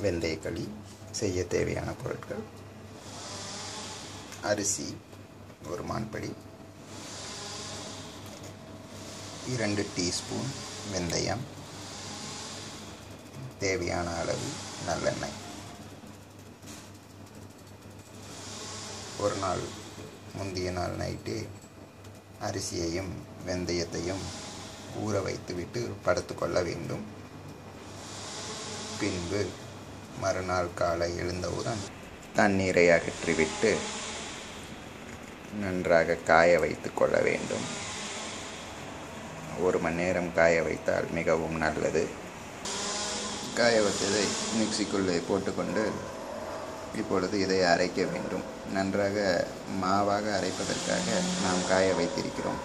வெந்தயக்களி செய்ய தேவையான பொருட்கள்: அரிசி 1 மான்படி, 2 டீஸ்பூன் வெந்தயம், தேவையான அளவு நல்லெண்ணெய். ஒரு நாள் முந்திய நாள் நைட்டே அரிசியையும் வெந்தயத்தையும் ஊற வைத்துவிட்டு படுத்துக்கொள்ள வேண்டும். பின்பு மறுநாள் காலை எழுந்தவுடன் தண்ணீரை அகற்றிவிட்டு நன்றாக காய வைத்து கொள்ள வேண்டும். 1 மணி நேரம் காய வைத்தால் மிகவும் நல்லது. காய வைத்ததை மிக்சிக்குள்ளே போட்டுக்கொண்டு இப்பொழுது இதை அரைக்க வேண்டும். நன்றாக மாவாக அரைப்பதற்காக நாம் காய வைத்திருக்கிறோம்.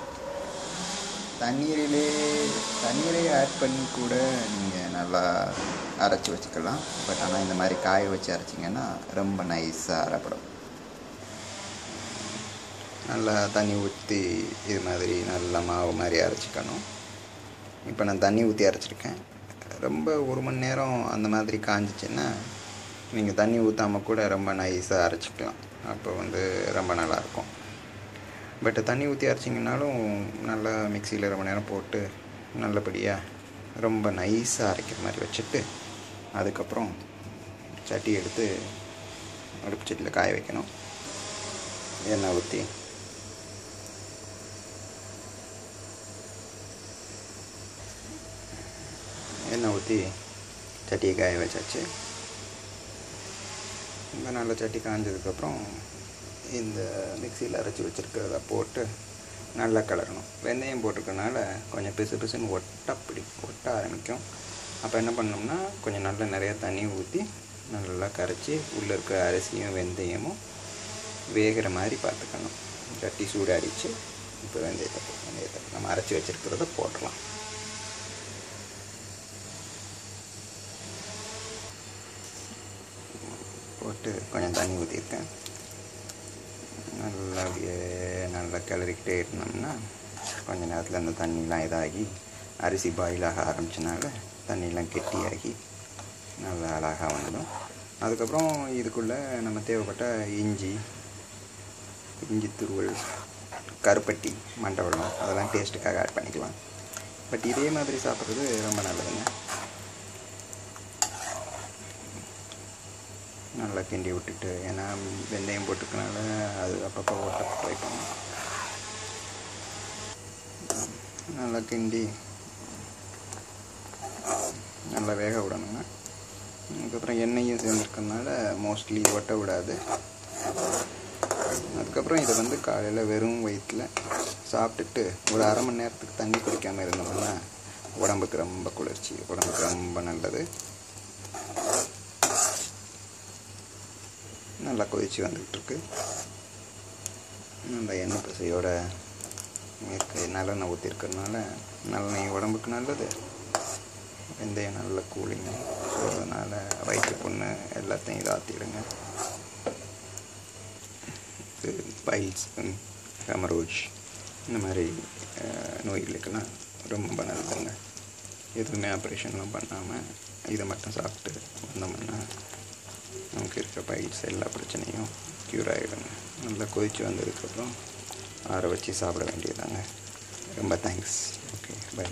தண்ணீரை ஆட் பண்ணி கூட நீங்கள் நல்லா அரைச்சி வச்சுக்கலாம். பட் ஆனால் இந்த மாதிரி காய வச்சு அரைச்சிங்கன்னா ரொம்ப நைஸாக அரைப்படும். நல்லா தண்ணி ஊற்றி இது மாதிரி நல்லா மாவு மாதிரி அரைச்சிக்கணும். இப்போ நான் தண்ணி ஊற்றி அரைச்சிருக்கேன். ரொம்ப 1 மணி நேரம் அந்த மாதிரி காஞ்சிச்சின்னா நீங்கள் தண்ணி ஊற்றாமல் கூட ரொம்ப நைஸாக அரைச்சிக்கலாம். அப்போ ரொம்ப நல்லாயிருக்கும். பட் தண்ணி ஊற்றி அரைச்சிங்கனாலும் நல்லா மிக்சியில் ரொம்ப நேரம் போட்டு நல்லபடியாக ரொம்ப நைஸாக அரைக்கிற மாதிரி வச்சுட்டு அதுக்கப்புறம் சட்டி எடுத்து அடுப்பு சட்டியில் காய வைக்கணும். எண்ணெய் ஊற்றி சட்டியை காய வச்சாச்சு. இந்த நல்ல சட்டி காய்ஞ்சதுக்கப்புறம் இந்த மிக்சியில் அரைச்சி வச்சுருக்கிறத போட்டு நல்லா கலரணும். வெந்தயம் போட்டிருக்கனால கொஞ்சம் பிசு பிசுன்னு ஒட்ட ஆரம்பிக்கும். அப்போ என்ன பண்ணோம்னா கொஞ்சம் நல்லா நிறையா தண்ணி ஊற்றி நல்லா கரைச்சி உள்ளே இருக்க அரிசியும் வெந்தயமும் வேகிற மாதிரி பார்த்துக்கணும். சட்டி சூடாடிச்சு இப்போ வெந்தயத்தை நம்ம அரைச்சி வச்சுருக்கிறத போட்டுடலாம். போட்டு கொஞ்சம் தண்ணி ஊற்றிருக்கேன். நல்லா கிளறிக்கிட்டே இருந்தோம்னா கொஞ்சம் நேரத்தில் அந்த தண்ணிலாம் இதாகி அரிசி பாயில் ஆக ஆரம்பிச்சனால தண்ணியெலாம் கெட்டியாகி நல்லா அழகாக வந்துடும். அதுக்கப்புறம் இதுக்குள்ளே நம்ம தேவைப்பட்ட இஞ்சி துருவல், கருப்பட்டி, மண்டவெல்லம் அதெல்லாம் டேஸ்ட்டுக்காக ஆட் பண்ணிக்கலாம். பட் இதே மாதிரி சாப்பிட்றது ரொம்ப நல்லதுங்க. நல்லா கிண்டி விட்டுட்டு, ஏன்னா வெந்தயம் போட்டுக்கனால அது அப்பப்போ ஓட்ட ட்ரை பண்ணணும். நல்லா கிண்டி நல்லா வேக விடணுங்க. அதுக்கப்புறம் எண்ணெயும் சேர்ந்துருக்கனால மோஸ்ட்லி ஒட்ட விடாது. அதுக்கப்புறம் இதை காலையில் வெறும் வயிற்றில் சாப்பிட்டுட்டு ஒரு 1/2 மணி நேரத்துக்கு தண்ணி குடிக்காமல் இருந்தோம்னா உடம்புக்கு ரொம்ப குளிர்ச்சி, உடம்புக்கு ரொம்ப நல்லது. நல்லா கொதிச்சு வந்துக்கிட்டுருக்கு. நல்லா எண்ணெய் பசையோட நல்லெண்ணெய் ஊற்றிருக்கிறதுனால நல்லெண்ணெய் உடம்புக்கு நல்லது. வெந்தயம் நல்ல கூலிங், ஸோ அதனால் வயிற்று புண்ணு எல்லாத்தையும் இதாற்றிடுங்க. பைல்ஸ், ஹெமரோஜ் இந்த மாதிரி நோய்களுக்கெல்லாம் ரொம்ப நல்லதுங்க. எதுவுமே ஆப்ரேஷன்லாம் பண்ணாமல் இதை மட்டும் சாப்பிட்டு வந்தோம்னா நமக்கு இருக்க பைல்ஸ் எல்லா பிரச்சனையும் க்யூர் ஆகிடுங்க. நல்லா கொதித்து வந்ததுக்கப்புறம் ஆற வச்சு சாப்பிட வேண்டியதாங்க. ரொம்ப தேங்க்ஸ். Okay, by.